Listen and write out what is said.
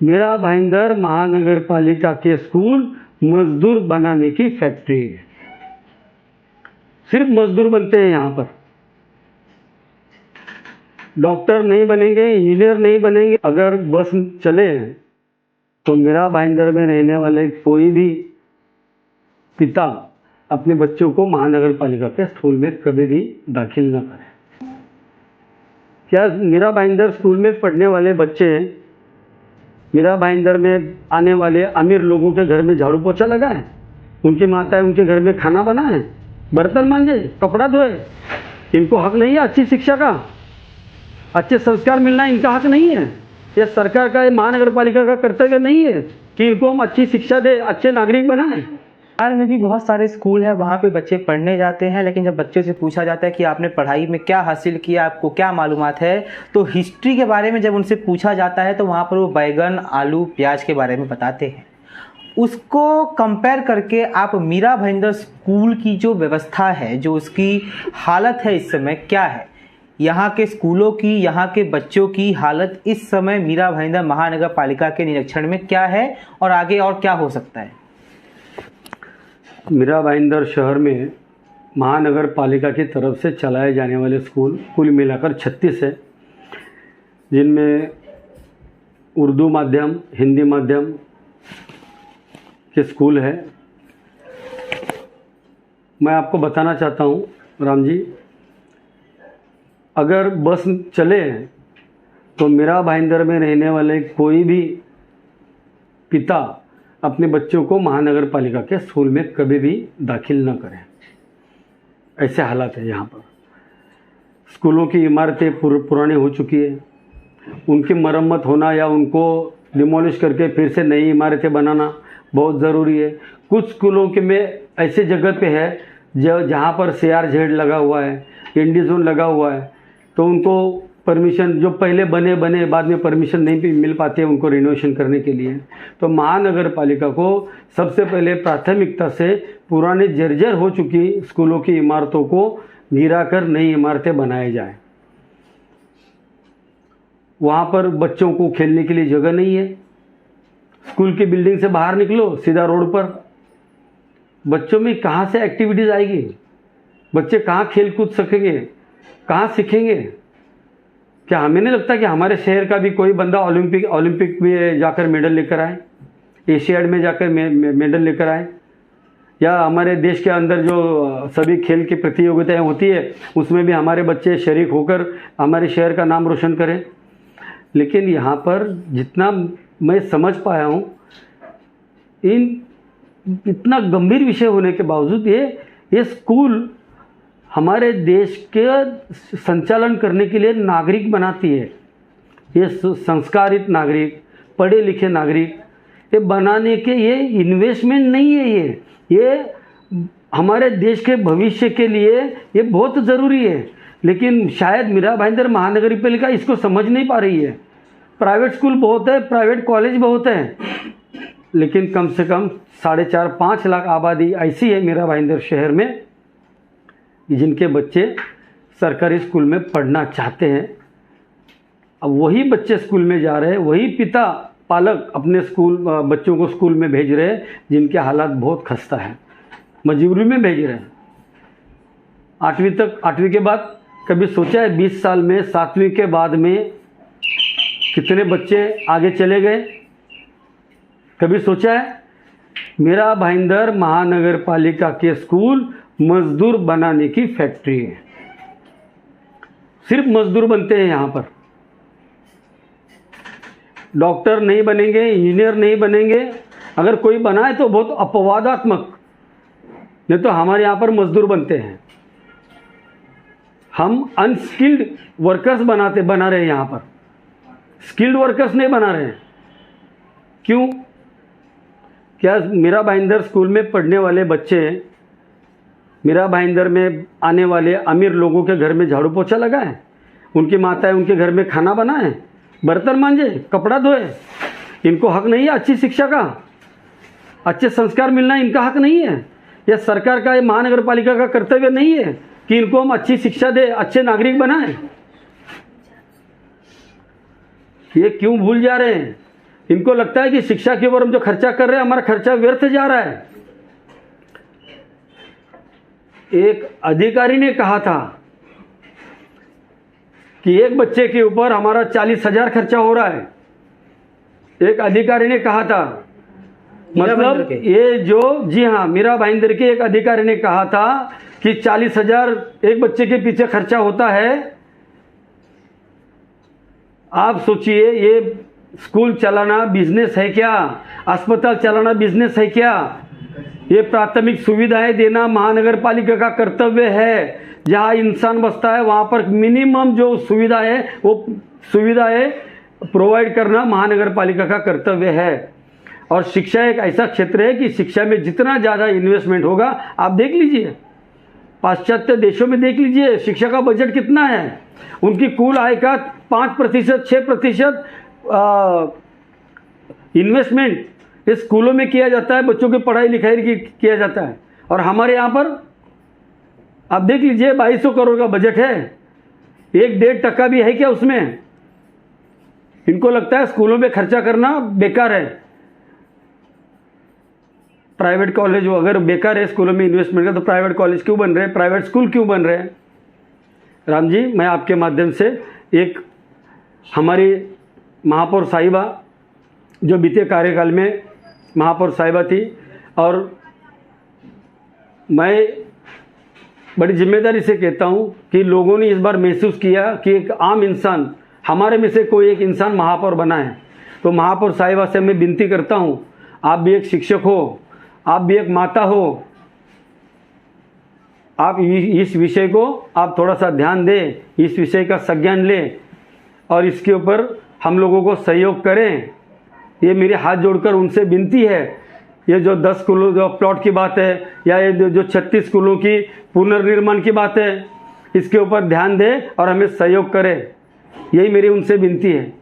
मेरा भाईंदर महानगर पालिका के स्कूल मजदूर बनाने की फैक्ट्री है। सिर्फ मजदूर बनते हैं यहाँ पर। डॉक्टर नहीं बनेंगे, इंजीनियर नहीं बनेंगे। अगर बस चले तो मेरा भाईंदर में रहने वाले कोई भी पिता अपने बच्चों को महानगर पालिका के स्कूल में कभी भी दाखिल न करें। क्या मेरा भाईंदर स्कूल में पढ़ने वाले बच्चे मेरा भाईंदर में आने वाले अमीर लोगों के घर में झाड़ू पोछा लगाए, उनकी माताएं उनके घर में खाना बनाए, बर्तन मांजे, कपड़ा धोए? इनको हक नहीं है अच्छी शिक्षा का? अच्छे संस्कार मिलना इनका हक नहीं है? यह सरकार का, महानगर पालिका का कर्तव्य नहीं है कि इनको हम अच्छी शिक्षा दे, अच्छे नागरिक बनाएं? बिहार में भी बहुत सारे स्कूल हैं, वहाँ पे बच्चे पढ़ने जाते हैं, लेकिन जब बच्चों से पूछा जाता है कि आपने पढ़ाई में क्या हासिल किया, आपको क्या मालूमात है, तो हिस्ट्री के बारे में जब उनसे पूछा जाता है तो वहाँ पर वो बैगन, आलू, प्याज के बारे में बताते हैं। उसको कंपेयर करके आप मीरा भाईंदर स्कूल की जो व्यवस्था है, जो उसकी हालत है इस समय क्या है, यहाँ के स्कूलों की, यहाँ के बच्चों की हालत इस समय मीरा भाईंदर महानगर पालिका के निरीक्षण में क्या है और आगे और क्या हो सकता है? मीरा भाईंदर शहर में महानगर पालिका की तरफ से चलाए जाने वाले स्कूल कुल मिलाकर 36 है, जिनमें उर्दू माध्यम, हिंदी माध्यम के स्कूल है। मैं आपको बताना चाहता हूँ राम जी, अगर बस चले तो मीरा भाईंदर में रहने वाले कोई भी पिता अपने बच्चों को महानगर पालिका के स्कूल में कभी भी दाखिल न करें। ऐसे हालात है यहाँ पर। स्कूलों की इमारतें पुरानी हो चुकी है, उनकी मरम्मत होना या उनको डिमोलिश करके फिर से नई इमारतें बनाना बहुत ज़रूरी है। कुछ स्कूलों के में ऐसे जगह पे है जहाँ पर CRZ लगा हुआ है, इंडिजोन लगा हुआ है, तो उनको परमिशन जो पहले बने बाद में परमिशन नहीं भी मिल पाते उनको रिनोवेशन करने के लिए। तो महानगर पालिका को सबसे पहले प्राथमिकता से पुराने जर्जर हो चुकी स्कूलों की इमारतों को गिराकर नई इमारतें बनाए जाए। वहाँ पर बच्चों को खेलने के लिए जगह नहीं है। स्कूल की बिल्डिंग से बाहर निकलो सीधा रोड पर, बच्चों में कहाँ से एक्टिविटीज़ आएगी? बच्चे कहाँ खेल कूद सकेंगे, कहाँ सीखेंगे? क्या हमें नहीं लगता कि हमारे शहर का भी कोई बंदा ओलंपिक में जाकर मेडल लेकर आए, एशियाड में जाकर मेडल लेकर आए, या हमारे देश के अंदर जो सभी खेल की प्रतियोगिताएं होती है उसमें भी हमारे बच्चे शरीक होकर हमारे शहर का नाम रोशन करें? लेकिन यहाँ पर जितना मैं समझ पाया हूँ, इतना गंभीर विषय होने के बावजूद ये स्कूल हमारे देश के संचालन करने के लिए नागरिक बनाती है। ये संस्कारित नागरिक, पढ़े लिखे नागरिक, ये बनाने के ये इन्वेस्टमेंट नहीं है, ये हमारे देश के भविष्य के लिए ये बहुत ज़रूरी है। लेकिन शायद मीरा भाईंदर महानगर पालिका इसको समझ नहीं पा रही है। प्राइवेट स्कूल बहुत है, प्राइवेट कॉलेज बहुत है, लेकिन कम से कम 4.5-5 लाख आबादी ऐसी है मीरा भाईंदर शहर में जिनके बच्चे सरकारी स्कूल में पढ़ना चाहते हैं। अब वही बच्चे स्कूल में जा रहे हैं, वही पिता पालक अपने बच्चों को स्कूल में भेज रहे हैं जिनके हालात बहुत खस्ता है, मजबूरी में भेज रहे हैं। 8वीं के बाद कभी सोचा है 20 साल में 7वीं के बाद में कितने बच्चे आगे चले गए? कभी सोचा है? मीरा भाईंदर महानगर पालिका के स्कूल मजदूर बनाने की फैक्ट्री है। सिर्फ मजदूर बनते हैं यहाँ पर। डॉक्टर नहीं बनेंगे, इंजीनियर नहीं बनेंगे। अगर कोई बनाए तो बहुत अपवादात्मक, नहीं तो हमारे यहाँ पर मजदूर बनते हैं। हम अनस्किल्ड वर्कर्स बना रहे हैं यहाँ पर, स्किल्ड वर्कर्स नहीं बना रहे हैं। क्यों? क्या मीरा भाईंदर स्कूल में पढ़ने वाले बच्चे मीरा भाईंदर में आने वाले अमीर लोगों के घर में झाड़ू पोछा लगाए, उनकी माताएं उनके घर में खाना बनाए, बर्तन मांजे, कपड़ा धोए? इनको हक नहीं है अच्छी शिक्षा का? अच्छे संस्कार मिलना इनका हक नहीं है? यह सरकार का, महानगर पालिका का कर्तव्य नहीं है कि इनको हम अच्छी शिक्षा दे, अच्छे नागरिक बनाएं? ये क्यों भूल जा रहे हैं? इनको लगता है कि शिक्षा के ऊपर हम जो खर्चा कर रहे हैं हमारा खर्चा व्यर्थ जा रहा है। एक अधिकारी ने कहा था कि एक बच्चे के ऊपर हमारा 40,000 खर्चा हो रहा है। एक अधिकारी ने कहा था, मतलब ये जो, जी हाँ, मीरा भाईंदर के एक अधिकारी ने कहा था कि 40,000 एक बच्चे के पीछे खर्चा होता है। आप सोचिए, ये स्कूल चलाना बिजनेस है क्या? अस्पताल चलाना बिजनेस है क्या? ये प्राथमिक सुविधाएं देना महानगर पालिका का कर्तव्य है। जहाँ इंसान बसता है वहाँ पर मिनिमम जो सुविधा है वो सुविधाएं प्रोवाइड करना महानगर पालिका का कर्तव्य है। और शिक्षा एक ऐसा क्षेत्र है कि शिक्षा में जितना ज़्यादा इन्वेस्टमेंट होगा, आप देख लीजिए पाश्चात्य देशों में देख लीजिए शिक्षा का बजट कितना है। उनकी कुल आय का 5%, 6% इन्वेस्टमेंट इस स्कूलों में किया जाता है, बच्चों की पढ़ाई लिखाई की किया जाता है। और हमारे यहाँ पर आप देख लीजिए 2200 करोड़ का बजट है, 1-1.5% भी है क्या उसमें? इनको लगता है स्कूलों में खर्चा करना बेकार है। प्राइवेट कॉलेज अगर बेकार है स्कूलों में इन्वेस्टमेंट का, तो प्राइवेट कॉलेज क्यों बन रहे हैं, प्राइवेट स्कूल क्यों बन रहे हैं? राम जी, मैं आपके माध्यम से एक हमारी महापौर साहिबा जो बीते कार्यकाल में महापौर साहिबा थी, और मैं बड़ी जिम्मेदारी से कहता हूँ कि लोगों ने इस बार महसूस किया कि एक आम इंसान, हमारे में से कोई एक इंसान महापौर बना है। तो महापौर साहिबा से मैं विनती करता हूँ, आप भी एक शिक्षक हो, आप भी एक माता हो, आप इस विषय को आप थोड़ा सा ध्यान दें, इस विषय का संज्ञान लें और इसके ऊपर हम लोगों को सहयोग करें। ये मेरे हाथ जोड़कर उनसे विनती है। ये जो 10 स्कूलों जो प्लॉट की बात है, या ये जो 36 स्कूलों की पुनर्निर्माण की बात है, इसके ऊपर ध्यान दें और हमें सहयोग करें। यही मेरी उनसे विनती है।